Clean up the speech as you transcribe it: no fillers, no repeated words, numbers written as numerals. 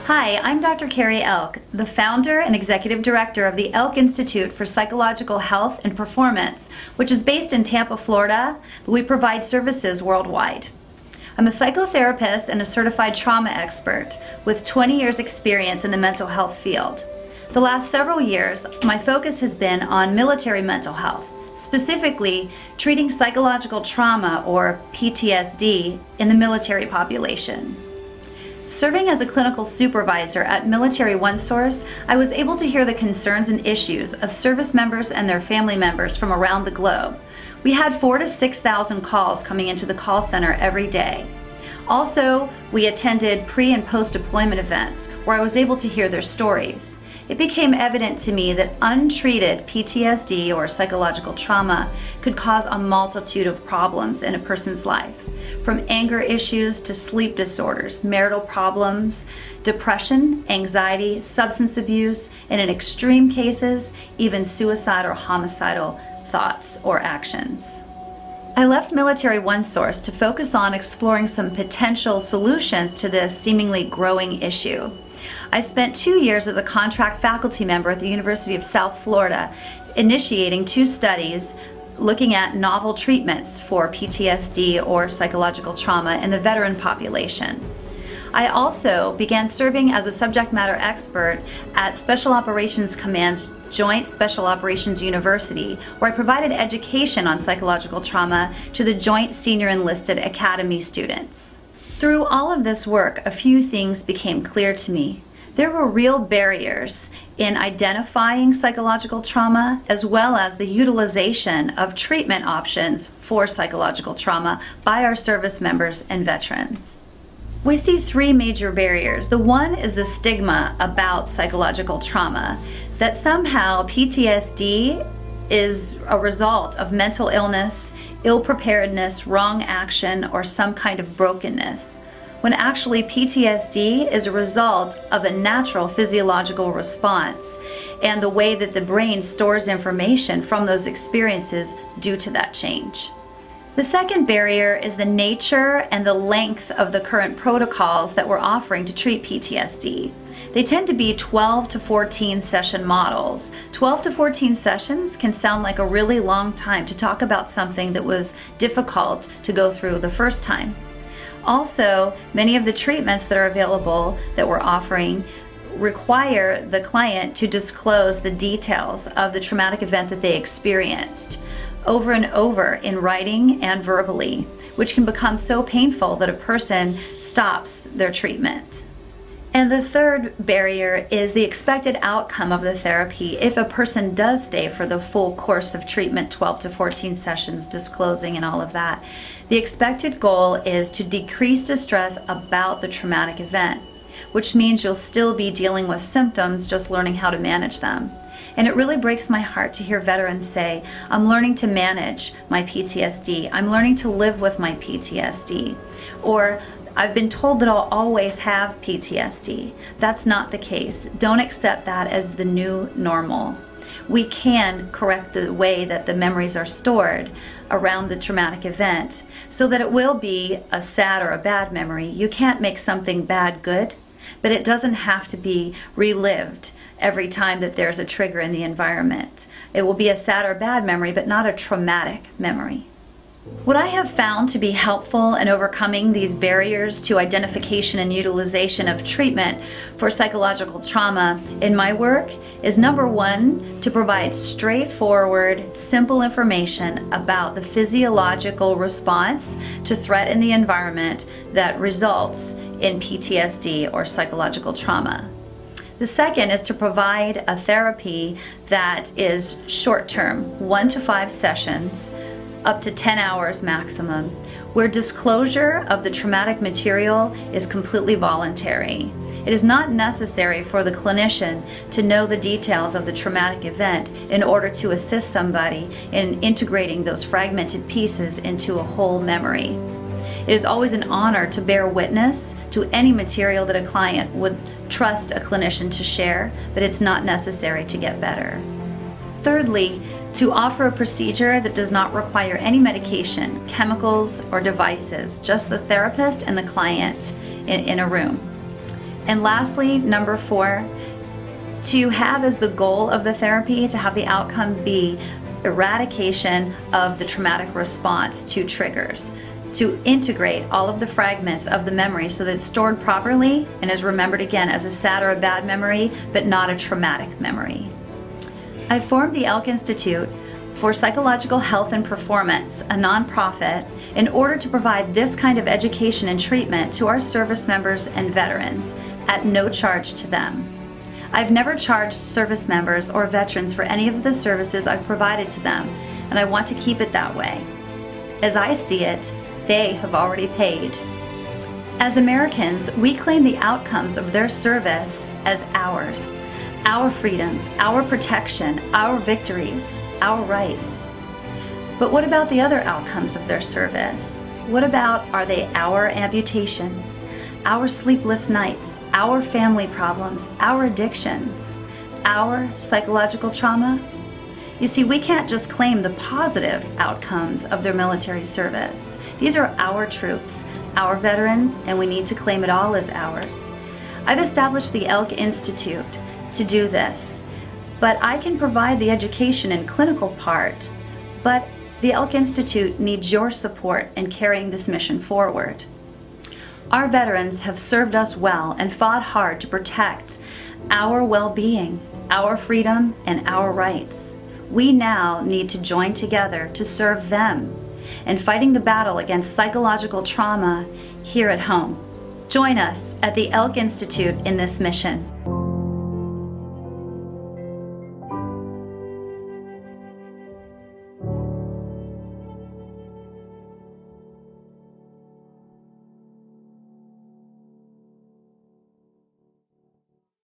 Hi, I'm Dr. Carrie Elk, the founder and executive director of the Elk Institute for Psychological Health and Performance, which is based in Tampa, Florida, but we provide services worldwide. I'm a psychotherapist and a certified trauma expert with 20 years experience in the mental health field. The last several years, my focus has been on military mental health, specifically treating psychological trauma or PTSD in the military population. Serving as a clinical supervisor at Military OneSource, I was able to hear the concerns and issues of service members and their family members from around the globe. We had 4,000 to 6,000 calls coming into the call center every day. Also, we attended pre- and post-deployment events where I was able to hear their stories. It became evident to me that untreated PTSD or psychological trauma could cause a multitude of problems in a person's life, from anger issues to sleep disorders, marital problems, depression, anxiety, substance abuse, and in extreme cases, even suicide or homicidal thoughts or actions. I left Military OneSource to focus on exploring some potential solutions to this seemingly growing issue. I spent 2 years as a contract faculty member at the University of South Florida, initiating 2 studies looking at novel treatments for PTSD or psychological trauma in the veteran population. I also began serving as a subject matter expert at Special Operations Command's Joint Special Operations University, where I provided education on psychological trauma to the Joint Senior Enlisted Academy students. Through all of this work, a few things became clear to me. There were real barriers in identifying psychological trauma as well as the utilization of treatment options for psychological trauma by our service members and veterans. We see 3 major barriers. The one is the stigma about psychological trauma, that somehow PTSD is a result of mental illness, ill preparedness, wrong action, or some kind of brokenness, when actually PTSD is a result of a natural physiological response and the way that the brain stores information from those experiences due to that change. The second barrier is the nature and the length of the current protocols that we're offering to treat PTSD. They tend to be 12 to 14 session models. 12 to 14 sessions can sound like a really long time to talk about something that was difficult to go through the first time. Also, many of the treatments that are available that we're offering require the client to disclose the details of the traumatic event that they experienced over and over in writing and verbally, which can become so painful that a person stops their treatment. And the third barrier is the expected outcome of the therapy if a person does stay for the full course of treatment, 12 to 14 sessions, disclosing and all of that. The expected goal is to decrease distress about the traumatic event, which means you'll still be dealing with symptoms, just learning how to manage them. And it really breaks my heart to hear veterans say, I'm learning to manage my PTSD, I'm learning to live with my PTSD, or I've been told that I'll always have PTSD. That's not the case. Don't accept that as the new normal. We can correct the way that the memories are stored around the traumatic event so that it will be a sad or a bad memory. You can't make something bad good, but it doesn't have to be relived every time that there's a trigger in the environment. It will be a sad or bad memory, but not a traumatic memory. What I have found to be helpful in overcoming these barriers to identification and utilization of treatment for psychological trauma in my work is, number 1, to provide straightforward, simple information about the physiological response to threat in the environment that results in PTSD or psychological trauma. The second is to provide a therapy that is short-term, 1 to 5 sessions, up to 10 hours maximum, where disclosure of the traumatic material is completely voluntary. It is not necessary for the clinician to know the details of the traumatic event in order to assist somebody in integrating those fragmented pieces into a whole memory. It is always an honor to bear witness to any material that a client would trust a clinician to share, but it's not necessary to get better. Thirdly, to offer a procedure that does not require any medication, chemicals, or devices, just the therapist and the client in a room. And lastly, number 4, to have as the goal of the therapy, to have the outcome be eradication of the traumatic response to triggers, to integrate all of the fragments of the memory so that it's stored properly and is remembered again as a sad or a bad memory, but not a traumatic memory. I formed the Elk Institute for Psychological Health and Performance, a nonprofit, in order to provide this kind of education and treatment to our service members and veterans at no charge to them. I've never charged service members or veterans for any of the services I've provided to them, and I want to keep it that way. As I see it, they have already paid. As Americans, we claim the outcomes of their service as ours, our freedoms, our protection, our victories, our rights. But what about the other outcomes of their service? What about, are they our amputations, our sleepless nights, our family problems, our addictions, our psychological trauma? You see, we can't just claim the positive outcomes of their military service. These are our troops, our veterans, and we need to claim it all as ours. I've established the Elk Institute to do this, but I can provide the education and clinical part, but the Elk Institute needs your support in carrying this mission forward. Our veterans have served us well and fought hard to protect our well-being, our freedom, and our rights. We now need to join together to serve them in fighting the battle against psychological trauma here at home. Join us at the Elk Institute in this mission.